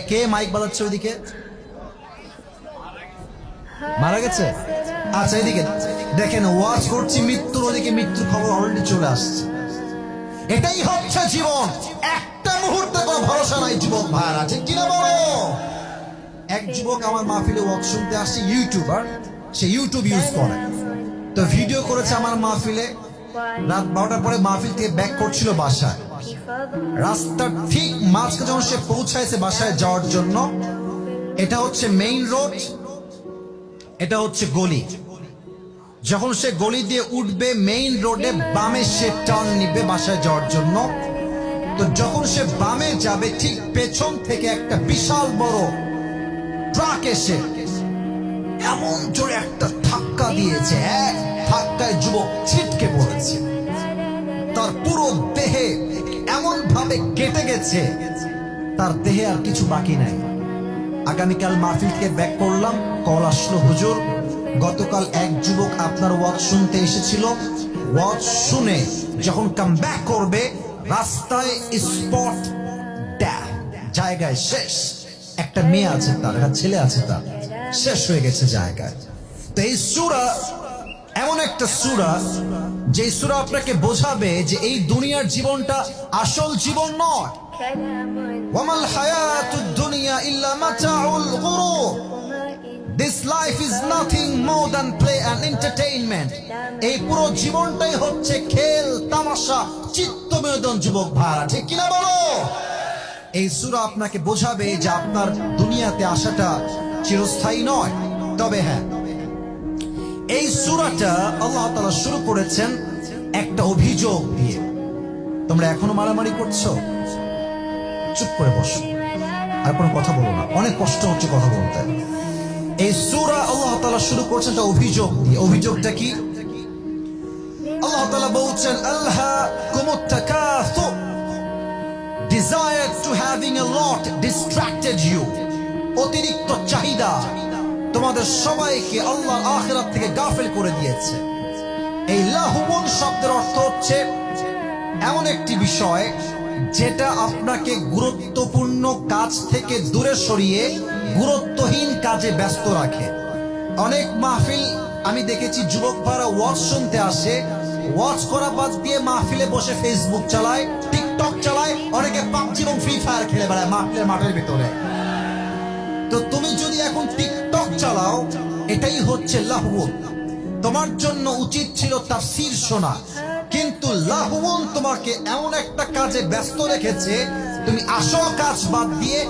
কে mic বাজাচ্ছে ওইদিকে? মারা গেছে? আচ্ছা, এদিকে দেখেন, ওয়াজ করছি মৃত্যুর, ওদিকে মৃত্যুর খবর অলরেডি চলে আসছে। এটাই হচ্ছে জীবন। একটা মুহূর্তে কোনো ভরসা নাই যুবক ভাইরা, ঠিক কিনা বলো? এক যুবক আমার মাহফিলে ওয়াজ শুনতে আসছে, ইউটিউবার, সে ইউটিউব ইউজ করে, তো ভিডিও করেছে আমার মাহফিলে। রাত 12টার পরে মাহফিল থেকে ব্যাক করছিল বাসায়। রাস্তার ঠিক মাঝখানে যখন সে পৌঁছাইছে বাসায় যাওয়ার জন্য, এটা হচ্ছে মেইন রোড, এটা হচ্ছে গলি। যখন সে গলি দিয়ে উঠবে মেইন রোডে, বামে সে টার্ন নিবে বাসায় যাওয়ার জন্য। তো যখন সে বামে যাবে, ঠিক পেছন থেকে একটা বিশাল বড় ট্রাক এসে এমন জোরে একটা ধাক্কা দিয়েছে, এক ধাক্কায় যুবক ছিটকে পড়েছে। তার পুরো দেহে এমন ভাবে কেটে গেছে, তার দেহে আর কিছু বাকি নাই। আগামীকাল মাহফিল থেকে ব্যাক করলাম, কল আসলো, হুজুর গতকাল এক যুবক আপনার ওয়াজ শুনতে এসেছিল, ওয়াজ শুনে যখন কাম ব্যাক করবে রাস্তায় স্পট ড্যাথ, জায়গায় শেষ। একটা মেয়ে আছে তার, একটা ছেলে আছে তার, শেষ হয়ে গেছে জায়গায়। তো এই সূরা এমন একটা সূরা, যে সূরা আপনাকে বোঝাবে যে এই দুনিয়ার জীবনটা আসল জীবন নয়। ওয়ামাল হায়াতুদ দুনিয়া ইল্লা মাতাউল গুরুর, this life is nothing more than play and entertainment. এই পুরো জীবনটাই হচ্ছে খেল তামাশা, চিত্ত বিনোদন যুবক ভাইরা, ঠিক কিনা বলো? এই সূরা আপনাকে বোঝাবে যে আপনার দুনিয়াতে আসাটা চিরস্থায়ী নয়। তবে হ্যাঁ, এই সূরাটা আল্লাহ তাআলা শুরু করেছেন একটা অভিযোগ দিয়ে। তোমরা এখনো মারামারি করছো? চুপ করে বসো, আর কোনো কথা বলো না, অনেক কষ্ট হচ্ছে কথা বলতে। এই সূরা আল্লাহ তাআলা শুরু করেছেন একটা অভিযোগ দিয়ে। অভিযোগটা কি? আল্লাহ তাআলা বলছেন, আলহাকুমুত তাকাসুর, desire to having a lot distracted you, অতিরিক্ত চাহিদা তোমাদের সবাইকে আল্লাহর আখিরাত থেকে গাফেল করে দিয়েছে। এই লাহুবুন শব্দের অর্থ হচ্ছে এমন একটি বিষয় যেটা আপনাকে গুরুত্বপূর্ণ কাজ থেকে দূরে সরিয়ে গুরুত্বহীন কাজে ব্যস্ত রাখে। অনেক মাহফিল আমি দেখেছি, যুবক ভাইরা ওয়াজ শুনতে আসে, ওয়াজ করা বাদ দিয়ে মাহফিলে বসে ফেসবুক চালায়, টিকটক চালায়, অনেকে পাবজি এবং ফ্রি ফায়ার খেলে বেড়ায় মাহফিলের মাঠের ভিতরে। তো তুমি যদি এখন টিকটক চালাও, এটাই হচ্ছে লাহবুন। তোমার জন্য উচিত ছিল তাফসীর শোনা, কিন্তু লাহবুন তোমাকে এমন একটা কাজে ব্যস্ত রেখেছে, তুমি আসল কাজ বাদ দিয়ে